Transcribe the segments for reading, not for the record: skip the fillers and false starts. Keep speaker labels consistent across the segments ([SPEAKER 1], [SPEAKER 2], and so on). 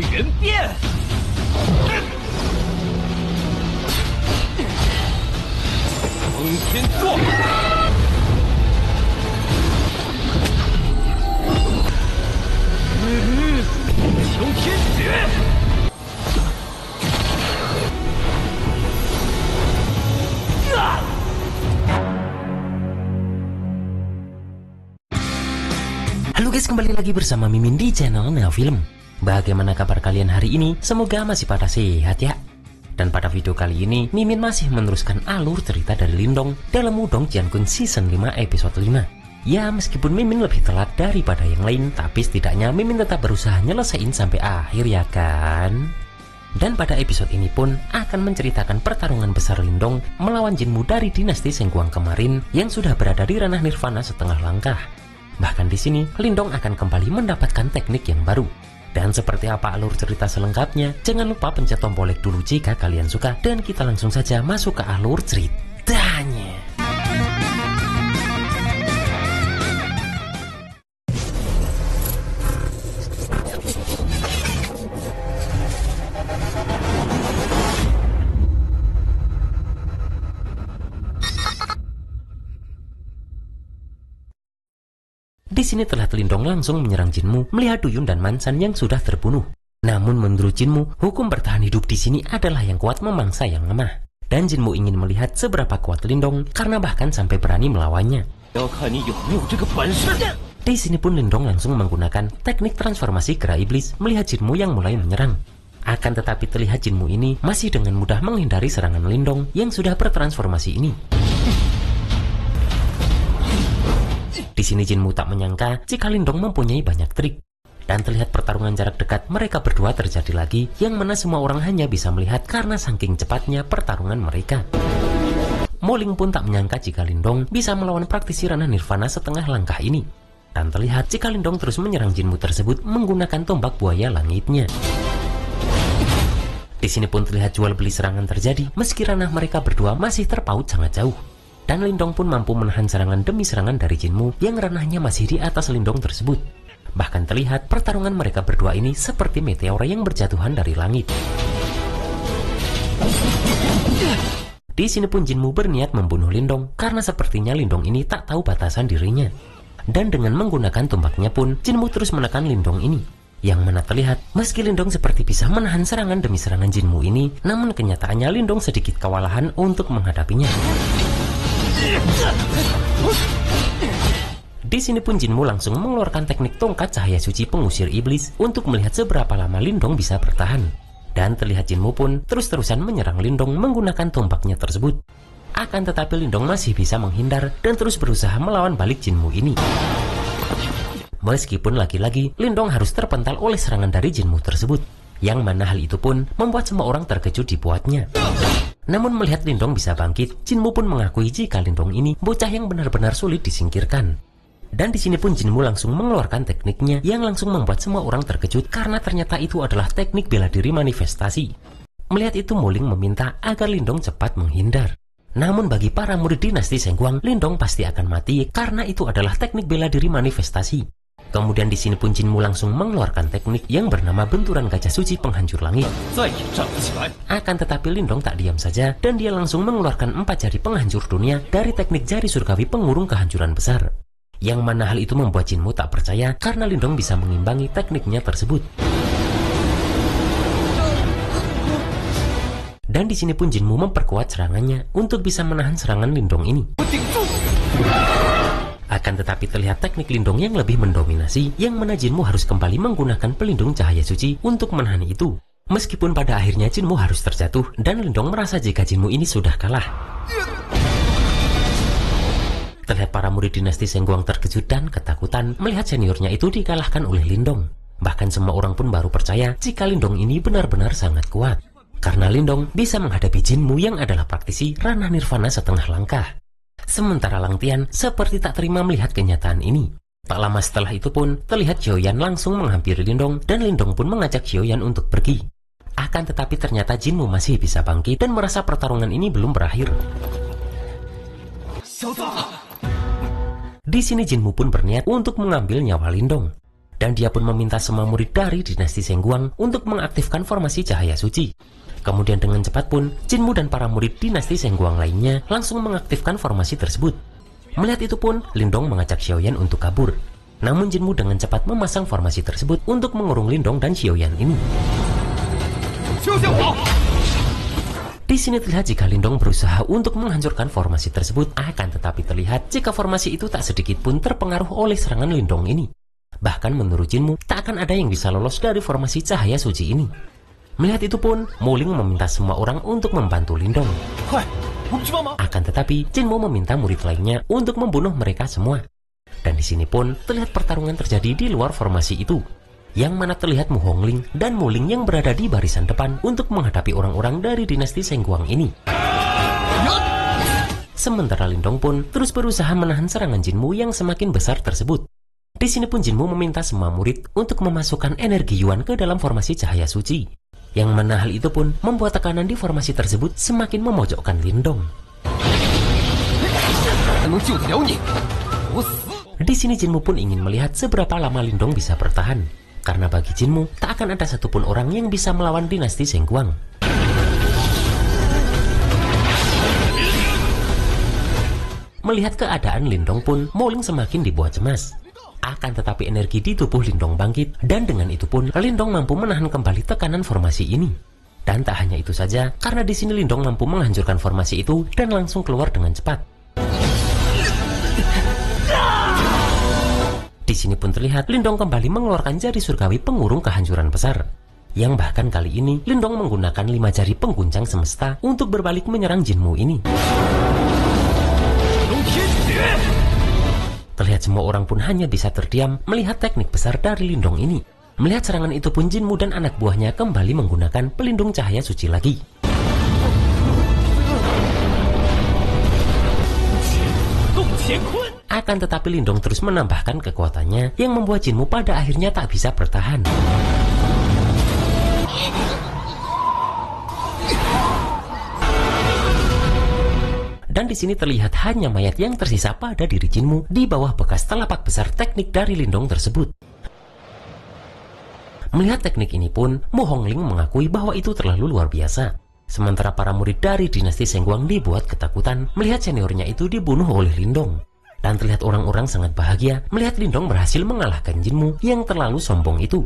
[SPEAKER 1] 元变。封天座。秋天雪。
[SPEAKER 2] Halo guys, kembali lagi bersama Mimin di channel Neo Film. Bagaimana kabar kalian hari ini? Semoga masih pada sehat ya. Dan pada video kali ini, Mimin masih meneruskan alur cerita dari Lindong dalam Wudong Jiankun Season 5 episode 5. Ya, meskipun Mimin lebih telat daripada yang lain, tapi setidaknya Mimin tetap berusaha nyelesain sampai akhir ya kan? Dan pada episode ini pun akan menceritakan pertarungan besar Lindong melawan Jinmu dari dinasti Sengguang kemarin yang sudah berada di ranah nirvana setengah langkah. Bahkan di sini, Lindong akan kembali mendapatkan teknik yang baru. Dan seperti apa alur cerita selengkapnya, jangan lupa pencet tombol like dulu jika kalian suka. Dan kita langsung saja masuk ke alur ceritanya. Di sini terlihat Lindong langsung menyerang Jinmu melihat Duyun dan Mansan yang sudah terbunuh. Namun menurut Jinmu, hukum bertahan hidup di sini adalah yang kuat memangsa yang lemah. Dan Jinmu ingin melihat seberapa kuat Lindong karena bahkan sampai berani melawannya. Di sini pun Lindong langsung menggunakan teknik transformasi kera iblis melihat Jinmu yang mulai menyerang. Akan tetapi terlihat Jinmu ini masih dengan mudah menghindari serangan Lindong yang sudah bertransformasi ini. Di sini Jinmu tak menyangka jika Lindong mempunyai banyak trik. Dan terlihat pertarungan jarak dekat mereka berdua terjadi lagi yang mana semua orang hanya bisa melihat karena saking cepatnya pertarungan mereka. Moling pun tak menyangka jika Lindong bisa melawan praktisi ranah nirvana setengah langkah ini. Dan terlihat jika Lindong terus menyerang Jinmu tersebut menggunakan tombak buaya langitnya. Di sini pun terlihat jual beli serangan terjadi meski ranah mereka berdua masih terpaut sangat jauh. Dan Lindong pun mampu menahan serangan demi serangan dari Jinmu yang ranahnya masih di atas Lindong tersebut. Bahkan terlihat pertarungan mereka berdua ini seperti meteor yang berjatuhan dari langit. Di sini pun Jinmu berniat membunuh Lindong karena sepertinya Lindong ini tak tahu batasan dirinya. Dan dengan menggunakan tombaknya pun Jinmu terus menekan Lindong ini. Yang mana terlihat meski Lindong seperti bisa menahan serangan demi serangan Jinmu ini, namun kenyataannya Lindong sedikit kewalahan untuk menghadapinya. Di sini pun Jinmu langsung mengeluarkan teknik tongkat cahaya suci pengusir iblis untuk melihat seberapa lama Lindong bisa bertahan. Dan terlihat Jinmu pun terus-terusan menyerang Lindong menggunakan tombaknya tersebut. Akan tetapi Lindong masih bisa menghindar dan terus berusaha melawan balik Jinmu ini. Meskipun lagi-lagi Lindong harus terpental oleh serangan dari Jinmu tersebut, yang mana hal itu pun membuat semua orang terkejut dibuatnya. Namun melihat Lindong bisa bangkit, Jinmu pun mengakui jika Lindong ini bocah yang benar-benar sulit disingkirkan. Dan di sini pun Jinmu langsung mengeluarkan tekniknya yang langsung membuat semua orang terkejut karena ternyata itu adalah teknik bela diri manifestasi. Melihat itu Moling meminta agar Lindong cepat menghindar. Namun bagi para murid dinasti Sengguang, Lindong pasti akan mati karena itu adalah teknik bela diri manifestasi. Kemudian di sini pun Jinmu langsung mengeluarkan teknik yang bernama benturan gajah suci penghancur langit. Akan tetapi Lindong tak diam saja dan dia langsung mengeluarkan 4 jari penghancur dunia dari teknik jari surgawi pengurung kehancuran besar. Yang mana hal itu membuat Jinmu tak percaya karena Lindong bisa mengimbangi tekniknya tersebut. Dan di sini pun Jinmu memperkuat serangannya untuk bisa menahan serangan Lindong ini. Akan tetapi terlihat teknik Lindong yang lebih mendominasi, yang mana Jinmu harus kembali menggunakan pelindung cahaya suci untuk menahan itu. Meskipun pada akhirnya Jinmu harus terjatuh dan Lindong merasa jika Jinmu ini sudah kalah. Terlihat para murid dinasti Sengguang terkejut dan ketakutan melihat seniornya itu dikalahkan oleh Lindong. Bahkan semua orang pun baru percaya jika Lindong ini benar-benar sangat kuat. Karena Lindong bisa menghadapi Jinmu yang adalah praktisi ranah nirvana setengah langkah. Sementara Lang Tian seperti tak terima melihat kenyataan ini. Tak lama setelah itu pun terlihat Xiaoyan langsung menghampiri Lindong dan Lindong pun mengajak Xiaoyan untuk pergi. Akan tetapi ternyata Jinmu masih bisa bangkit dan merasa pertarungan ini belum berakhir. Di sini Jinmu pun berniat untuk mengambil nyawa Lindong. Dan dia pun meminta semua murid dari dinasti Sengguang untuk mengaktifkan formasi cahaya suci. Kemudian dengan cepat pun, Jinmu dan para murid dinasti Sengguang lainnya langsung mengaktifkan formasi tersebut. Melihat itu pun, Lindong mengajak Xiaoyan untuk kabur. Namun Jinmu dengan cepat memasang formasi tersebut untuk mengurung Lindong dan Xiaoyan ini. Di sini terlihat jika Lindong berusaha untuk menghancurkan formasi tersebut, akan tetapi terlihat jika formasi itu tak sedikit pun terpengaruh oleh serangan Lindong ini. Bahkan menurut Jinmu, tak akan ada yang bisa lolos dari formasi cahaya suci ini. Melihat itu pun, Muling meminta semua orang untuk membantu Lindong. Akan tetapi, Jinmu meminta murid lainnya untuk membunuh mereka semua. Dan di sini pun terlihat pertarungan terjadi di luar formasi itu, yang mana terlihat Mu Hongling dan Muling yang berada di barisan depan untuk menghadapi orang-orang dari dinasti Sengguang ini. Sementara Lindong pun terus berusaha menahan serangan Jinmu yang semakin besar tersebut. Di sini pun Jinmu meminta semua murid untuk memasukkan energi Yuan ke dalam formasi cahaya suci, yang mana hal itu pun membuat tekanan di formasi tersebut semakin memojokkan Lindong. Di sini Jinmu pun ingin melihat seberapa lama Lindong bisa bertahan, karena bagi Jinmu tak akan ada satupun orang yang bisa melawan dinasti Sengguang. Melihat keadaan Lindong pun, Muling semakin dibuat cemas. Akan tetapi energi di tubuh Lindong bangkit, dan dengan itu pun Lindong mampu menahan kembali tekanan formasi ini. Dan tak hanya itu saja, karena di sini Lindong mampu menghancurkan formasi itu dan langsung keluar dengan cepat. Di sini pun terlihat Lindong kembali mengeluarkan jari surgawi pengurung kehancuran besar, yang bahkan kali ini Lindong menggunakan 5 jari pengguncang semesta untuk berbalik menyerang Jinmu ini. Terlihat semua orang pun hanya bisa terdiam melihat teknik besar dari Lindong ini. Melihat serangan itu pun Jinmu dan anak buahnya kembali menggunakan pelindung cahaya suci lagi. Akan tetapi Lindong terus menambahkan kekuatannya yang membuat Jinmu pada akhirnya tak bisa bertahan. Dan di sini terlihat hanya mayat yang tersisa pada diri Jinmu di bawah bekas telapak besar teknik dari Lindong tersebut. Melihat teknik ini pun, Mu Hongling mengakui bahwa itu terlalu luar biasa. Sementara para murid dari dinasti Sengguang dibuat ketakutan melihat seniornya itu dibunuh oleh Lindong. Dan terlihat orang-orang sangat bahagia melihat Lindong berhasil mengalahkan Jinmu yang terlalu sombong itu.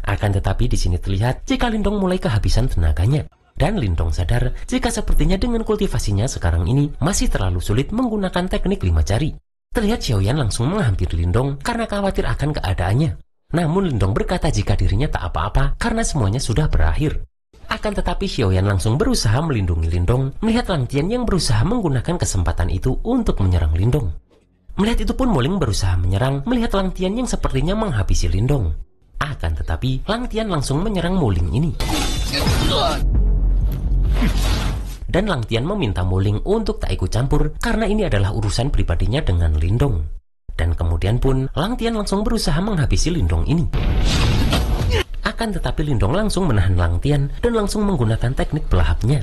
[SPEAKER 2] Akan tetapi di sini terlihat jika Lindong mulai kehabisan tenaganya. Dan Lindong sadar jika sepertinya dengan kultivasinya sekarang ini masih terlalu sulit menggunakan teknik 5 jari. Terlihat Xiaoyan langsung menghampiri Lindong karena khawatir akan keadaannya. Namun Lindong berkata jika dirinya tak apa-apa karena semuanya sudah berakhir. Akan tetapi Xiaoyan langsung berusaha melindungi Lindong melihat Lang Tian yang berusaha menggunakan kesempatan itu untuk menyerang Lindong. Melihat itu pun Muling berusaha menyerang melihat Lang Tian yang sepertinya menghabisi Lindong. Akan tetapi Lang Tian langsung menyerang Muling ini. Dan Lang Tian meminta Muling untuk tak ikut campur karena ini adalah urusan pribadinya dengan Lindong. Dan kemudian pun Lang Tian langsung berusaha menghabisi Lindong ini. Akan tetapi Lindong langsung menahan Lang Tian dan langsung menggunakan teknik pelahapnya.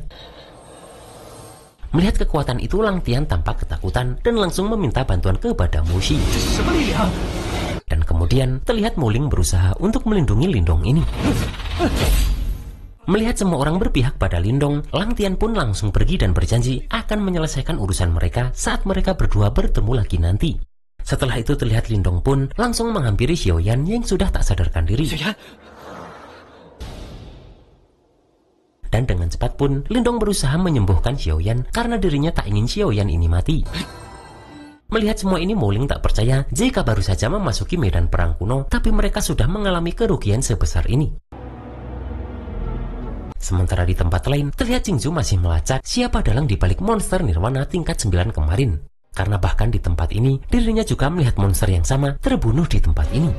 [SPEAKER 2] Melihat kekuatan itu, Lang Tian tampak ketakutan dan langsung meminta bantuan kepada Mu Xi. Dan kemudian terlihat Muling berusaha untuk melindungi Lindong ini. Melihat semua orang berpihak pada Lindong, Lang Tian pun langsung pergi dan berjanji akan menyelesaikan urusan mereka saat mereka berdua bertemu lagi nanti. Setelah itu terlihat Lindong pun langsung menghampiri Xiaoyan yang sudah tak sadarkan diri. Dan dengan cepat pun Lindong berusaha menyembuhkan Xiaoyan karena dirinya tak ingin Xiaoyan ini mati. Melihat semua ini, Muling tak percaya jika baru saja memasuki medan perang kuno tapi mereka sudah mengalami kerugian sebesar ini. Sementara di tempat lain, terlihat Qingzu masih melacak siapa dalang di balik monster Nirwana tingkat 9 kemarin. Karena bahkan di tempat ini, dirinya juga melihat monster yang sama terbunuh di tempat ini.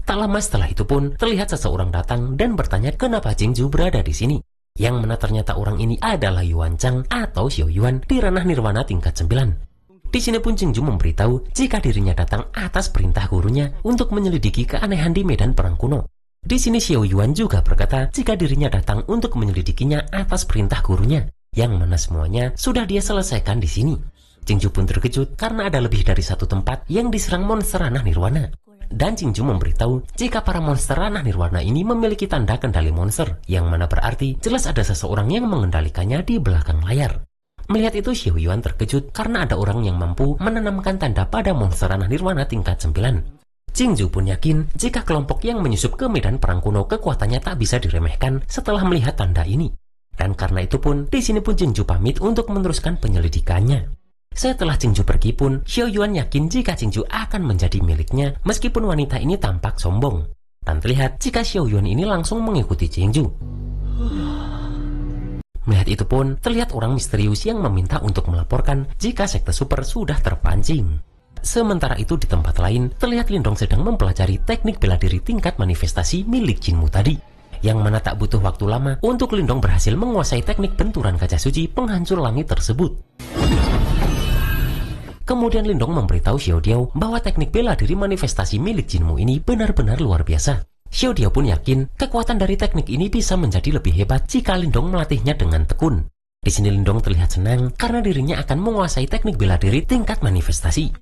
[SPEAKER 2] Tak lama setelah itu pun, terlihat seseorang datang dan bertanya kenapa Qingzu berada di sini. Yang mana ternyata orang ini adalah Yuan Chang atau Xiao Yuan di ranah Nirwana tingkat 9. Di sini pun Qingzu memberitahu jika dirinya datang atas perintah gurunya untuk menyelidiki keanehan di medan perang kuno. Di sini Xiao Yuan juga berkata jika dirinya datang untuk menyelidikinya atas perintah gurunya, yang mana semuanya sudah dia selesaikan di sini. Jingju pun terkejut karena ada lebih dari satu tempat yang diserang monster ranah nirwana. Dan Jingju memberitahu jika para monster ranah nirwana ini memiliki tanda kendali monster, yang mana berarti jelas ada seseorang yang mengendalikannya di belakang layar. Melihat itu, Xiao Yuan terkejut karena ada orang yang mampu menanamkan tanda pada monster ranah nirwana tingkat 9. Jingju pun yakin jika kelompok yang menyusup ke medan perang kuno kekuatannya tak bisa diremehkan setelah melihat tanda ini. Dan karena itu pun, di sini pun Jingju pamit untuk meneruskan penyelidikannya. Setelah Jingju pergi pun, Xiao Yuan yakin jika Jingju akan menjadi miliknya meskipun wanita ini tampak sombong. Dan terlihat jika Xiao Yuan ini langsung mengikuti Jingju. Melihat itu pun, terlihat orang misterius yang meminta untuk melaporkan jika sekte super sudah terpancing. Sementara itu di tempat lain, terlihat Lindong sedang mempelajari teknik bela diri tingkat manifestasi milik Jinmu tadi. Yang mana tak butuh waktu lama untuk Lindong berhasil menguasai teknik benturan kaca suci penghancur langit tersebut. Kemudian Lindong memberitahu Xiao Diao bahwa teknik bela diri manifestasi milik Jinmu ini benar-benar luar biasa. Xiao Diao pun yakin kekuatan dari teknik ini bisa menjadi lebih hebat jika Lindong melatihnya dengan tekun. Di sini Lindong terlihat senang karena dirinya akan menguasai teknik bela diri tingkat manifestasi.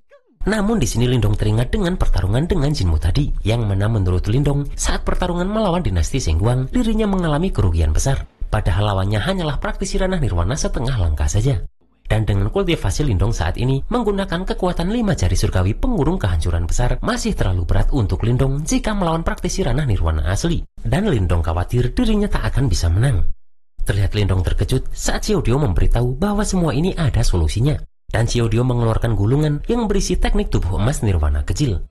[SPEAKER 2] Namun di sini Lindong teringat dengan pertarungan dengan Jinmu tadi, yang mana menurut Lindong saat pertarungan melawan dinasti Sengguang, dirinya mengalami kerugian besar. Padahal lawannya hanyalah praktisi ranah nirwana setengah langkah saja. Dan dengan kultivasi Lindong saat ini menggunakan kekuatan 5 jari surgawi pengurung kehancuran besar masih terlalu berat untuk Lindong jika melawan praktisi ranah nirwana asli. Dan Lindong khawatir dirinya tak akan bisa menang. Terlihat Lindong terkejut saat Xiao Diao memberitahu bahwa semua ini ada solusinya. Dan Xiao Diao mengeluarkan gulungan yang berisi teknik tubuh emas nirwana kecil.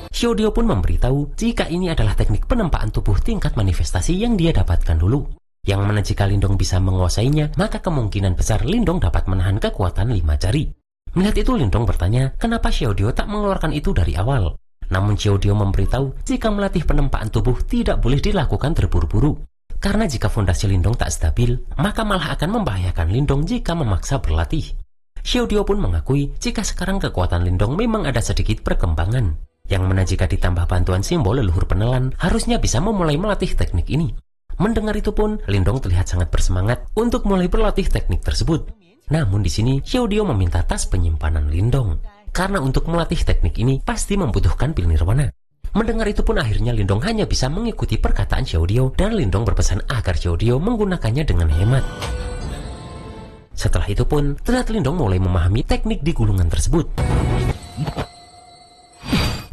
[SPEAKER 2] Xiao Diao pun memberitahu jika ini adalah teknik penempaan tubuh tingkat manifestasi yang dia dapatkan dulu. Yang mana jika Lindong bisa menguasainya, maka kemungkinan besar Lindong dapat menahan kekuatan 5 jari. Melihat itu Lindong bertanya, kenapa Xiao Diao tak mengeluarkan itu dari awal? Namun Xiao Diao memberitahu jika melatih penempaan tubuh tidak boleh dilakukan terburu-buru. Karena jika fondasi Lindong tak stabil, maka malah akan membahayakan Lindong jika memaksa berlatih. Xiao Diao pun mengakui jika sekarang kekuatan Lindong memang ada sedikit perkembangan. Yang mana jika ditambah bantuan simbol leluhur penelan, harusnya bisa memulai melatih teknik ini. Mendengar itu pun, Lindong terlihat sangat bersemangat untuk mulai berlatih teknik tersebut. Namun di sini, Xiao Diao meminta tas penyimpanan Lindong. Karena untuk melatih teknik ini pasti membutuhkan pil nirwana. Mendengar itu pun akhirnya Lindong hanya bisa mengikuti perkataan Xiao Diao dan Lindong berpesan agar Xiao Diao menggunakannya dengan hemat. Setelah itu pun, terlihat Lindong mulai memahami teknik di gulungan tersebut.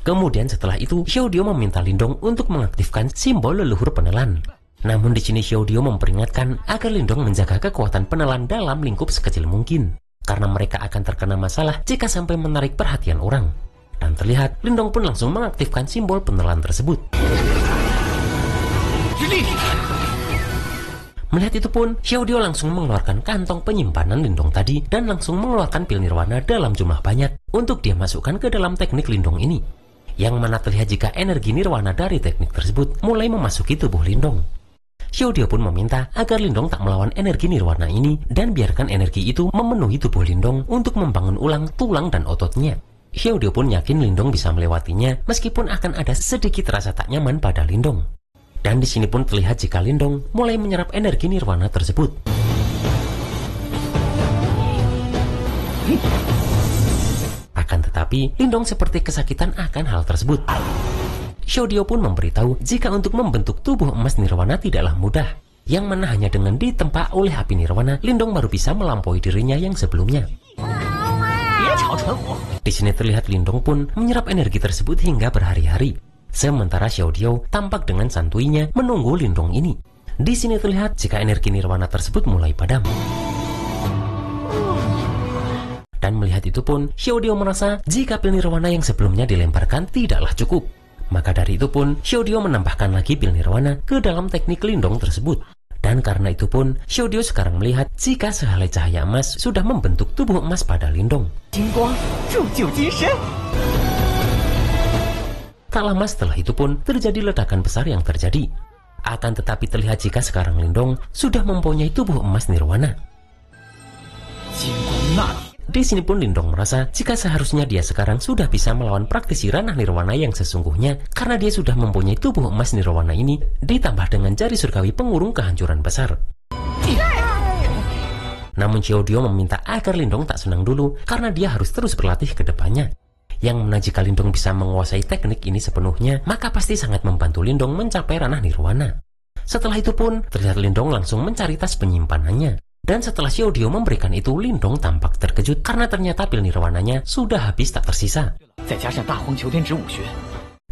[SPEAKER 2] Kemudian setelah itu, Xiao Diao meminta Lindong untuk mengaktifkan simbol leluhur penelan. Namun di sini Xiao Diao memperingatkan agar Lindong menjaga kekuatan penelan dalam lingkup sekecil mungkin. Karena mereka akan terkena masalah jika sampai menarik perhatian orang. Dan terlihat Lindong pun langsung mengaktifkan simbol penelan tersebut. Melihat itu pun, Xiao Diao langsung mengeluarkan kantong penyimpanan Lindong tadi dan langsung mengeluarkan pil nirwana dalam jumlah banyak untuk dia masukkan ke dalam teknik Lindong ini. Yang mana terlihat jika energi nirwana dari teknik tersebut mulai memasuki tubuh Lindong. Xiao Diao pun meminta agar Lindong tak melawan energi nirwana ini dan biarkan energi itu memenuhi tubuh Lindong untuk membangun ulang tulang dan ototnya. Xiao Diao pun yakin Lindong bisa melewatinya meskipun akan ada sedikit rasa tak nyaman pada Lindong. Dan di sini pun terlihat jika Lindong mulai menyerap energi nirwana tersebut. Akan tetapi, Lindong seperti kesakitan akan hal tersebut. Xiao Diao pun memberitahu jika untuk membentuk tubuh emas nirwana tidaklah mudah. Yang mana hanya dengan ditempa oleh api nirwana, Lindong baru bisa melampaui dirinya yang sebelumnya. Di sini terlihat Lindong pun menyerap energi tersebut hingga berhari-hari. Sementara Xiao Diao tampak dengan santuinya menunggu Lindong ini. Di sini terlihat jika energi nirwana tersebut mulai padam. Dan melihat itu pun, Xiao Diao merasa jika pil nirwana yang sebelumnya dilemparkan tidaklah cukup. Maka dari itu pun, Xiao Diao menambahkan lagi pil nirwana ke dalam teknik Lindong tersebut. Dan karena itu pun, Xiao Diao sekarang melihat jika sehelai cahaya emas sudah membentuk tubuh emas pada Lindong. Tak lama setelah itu pun, terjadi ledakan besar yang terjadi. Akan tetapi terlihat jika sekarang Lindong sudah mempunyai tubuh emas nirwana. Di sini pun Lindong merasa jika seharusnya dia sekarang sudah bisa melawan praktisi ranah nirwana yang sesungguhnya karena dia sudah mempunyai tubuh emas nirwana ini ditambah dengan jari surgawi pengurung kehancuran besar. Namun Xiaodio meminta agar Lindong tak senang dulu karena dia harus terus berlatih ke depannya. Yang mana jika Lindong bisa menguasai teknik ini sepenuhnya, maka pasti sangat membantu Lindong mencapai ranah nirwana. Setelah itu pun, terlihat Lindong langsung mencari tas penyimpanannya. Dan setelah Xiaodio memberikan itu, Lindong tampak terkejut karena ternyata pil nirwananya sudah habis tak tersisa.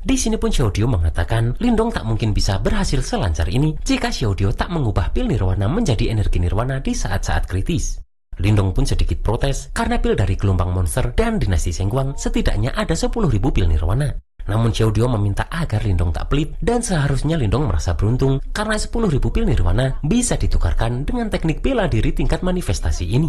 [SPEAKER 2] Di sini pun Xiaodio mengatakan Lindong tak mungkin bisa berhasil selancar ini jika Xiaodio tak mengubah pil nirwana menjadi energi nirwana di saat-saat kritis. Lindong pun sedikit protes karena pil dari gelombang monster dan dinasti Sengguang setidaknya ada 10.000 pil nirwana. Namun Xiaodio meminta agar Lindong tak pelit dan seharusnya Lindong merasa beruntung karena 10.000 pil nirwana bisa ditukarkan dengan teknik bela diri tingkat manifestasi ini.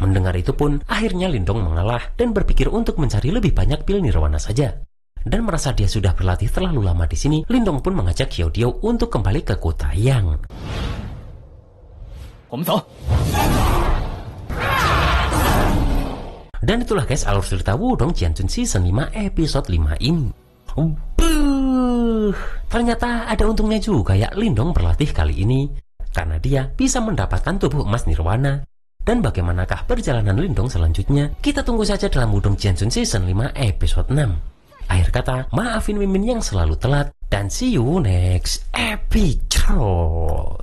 [SPEAKER 2] Mendengar itu pun akhirnya Lindong mengalah dan berpikir untuk mencari lebih banyak pil nirwana saja. Dan merasa dia sudah berlatih terlalu lama di sini, Lindong pun mengajak Xiaodio untuk kembali ke kota Yang. Dan itulah guys alur cerita Wudong Jianchun Season 5 episode 5 ini. Ternyata ada untungnya juga ya Lindong berlatih kali ini, karena dia bisa mendapatkan tubuh emas nirwana. Dan bagaimanakah perjalanan Lindong selanjutnya? Kita tunggu saja dalam Wudong Jianchun Season 5 episode 6. Akhir kata, maafin Mimin yang selalu telat, dan see you next episode.